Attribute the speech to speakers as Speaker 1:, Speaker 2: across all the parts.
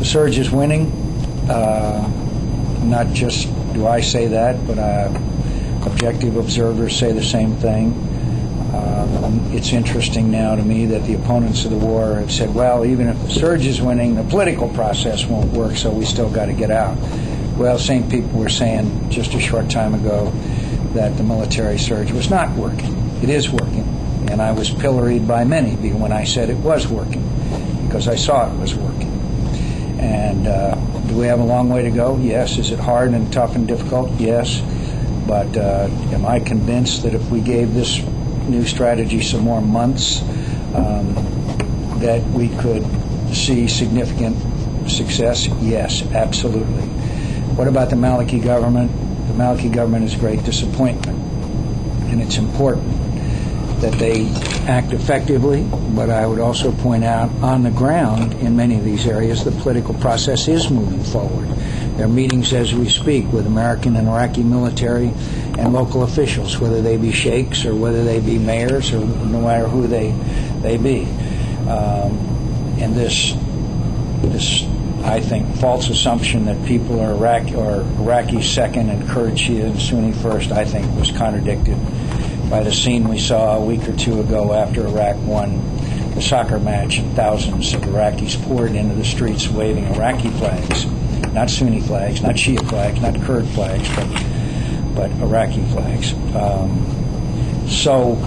Speaker 1: surge is winning. Not just do I say that, but objective observers say the same thing. It's interesting now to me that the opponents of the war have said, well, even if the surge is winning, the political process won't work, so we still got to get out. Well, same people were saying just a short time ago that the military surge was not working. It is working. And I was pilloried by many when I said it was working, because I saw it was working. And do we have a long way to go? Yes. Is it hard and tough and difficult? Yes. But am I convinced that if we gave this new strategy some more months, that we could see significant success? Yes, absolutely. What about the Maliki government? The Maliki government is a great disappointment, and it's important that they act effectively, but I would also point out on the ground in many of these areas the political process is moving forward. There are meetings as we speak with American and Iraqi military and local officials, whether they be sheikhs or whether they be mayors or no matter who they be. And this, I think, false assumption that people are Iraqi second and Kurd, Shia, and Sunni first, I think was contradicted by the scene we saw a week or two ago after Iraq won the soccer match, and thousands of Iraqis poured into the streets waving Iraqi flags, not Sunni flags, not Shia flags, not Kurd flags, but Iraqi flags. So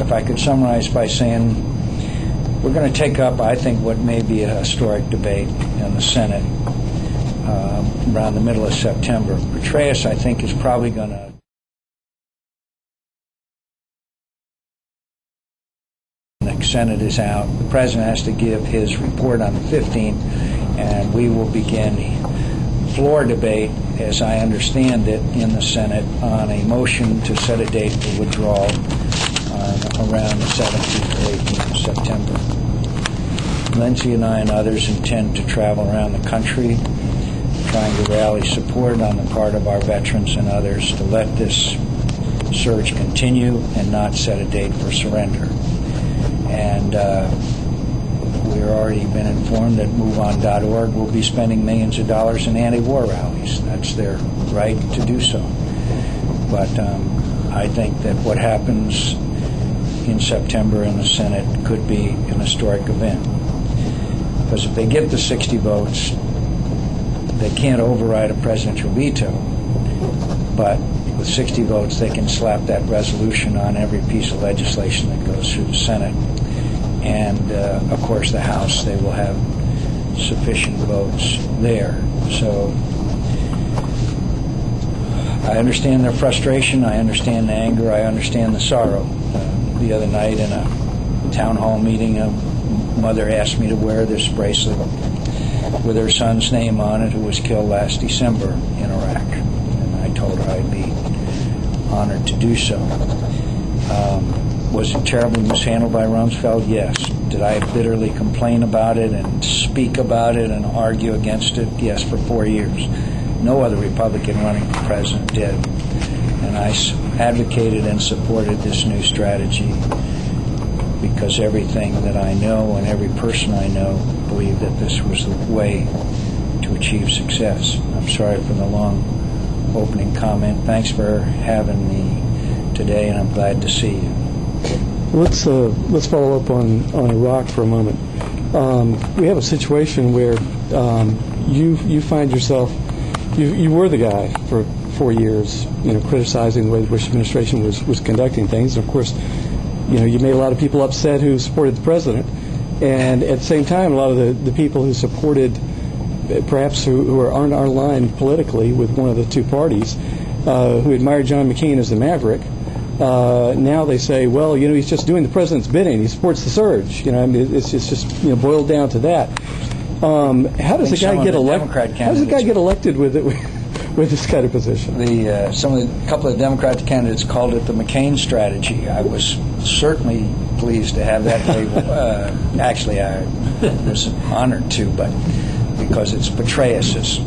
Speaker 1: if I could summarize by saying we're going to take up, I think, what may be a historic debate in the Senate around the middle of September. Petraeus, I think, is probably going to the Senate is out. The President has to give his report on the 15th, and we will begin floor debate, as I understand it, in the Senate on a motion to set a date for withdrawal around the 17th or 18th of September. Lindsay and I and others intend to travel around the country trying to rally support on the part of our veterans and others to let this surge continue and not set a date for surrender. And we've already been informed that MoveOn.org will be spending millions of dollars in anti-war rallies. That's their right to do so. But I think that what happens in September in the Senate could be an historic event. Because if they get the 60 votes, they can't override a presidential veto. But with 60 votes, they can slap that resolution on every piece of legislation that goes through the Senate. And, of course, the House, they will have sufficient votes there. So I understand their frustration. I understand the anger. I understand the sorrow. The other night in a town hall meeting, a mother asked me to wear this bracelet with her son's name on it, who was killed last December in Iraq. And I told her I'd be honored to do so. Was it terribly mishandled by Rumsfeld? Yes. Did I bitterly complain about it and speak about it and argue against it? Yes, for 4 years. No other Republican running for president did. And I advocated and supported this new strategy because everything that I know and every person I know believed that this was the way to achieve success. I'm sorry for the long opening comment. Thanks for having me today, and I'm glad to see you.
Speaker 2: Let's follow up on Iraq for a moment. We have a situation where you find yourself, you were the guy for 4 years, criticizing the way the Bush administration was conducting things. And of course, you made a lot of people upset who supported the president, and at the same time, a lot of the people who supported, perhaps who are on our line politically with one of the two parties, who admired John McCain as the maverick. Now they say, well, he's just doing the president's bidding. He supports the surge. It's just boiled down to that. How does a guy get elected? How does a guy get elected with this kind of position?
Speaker 1: Couple of Democratic candidates called it the McCain strategy. I was certainly pleased to have that label. Actually, I was honored to, but because it's Petraeus'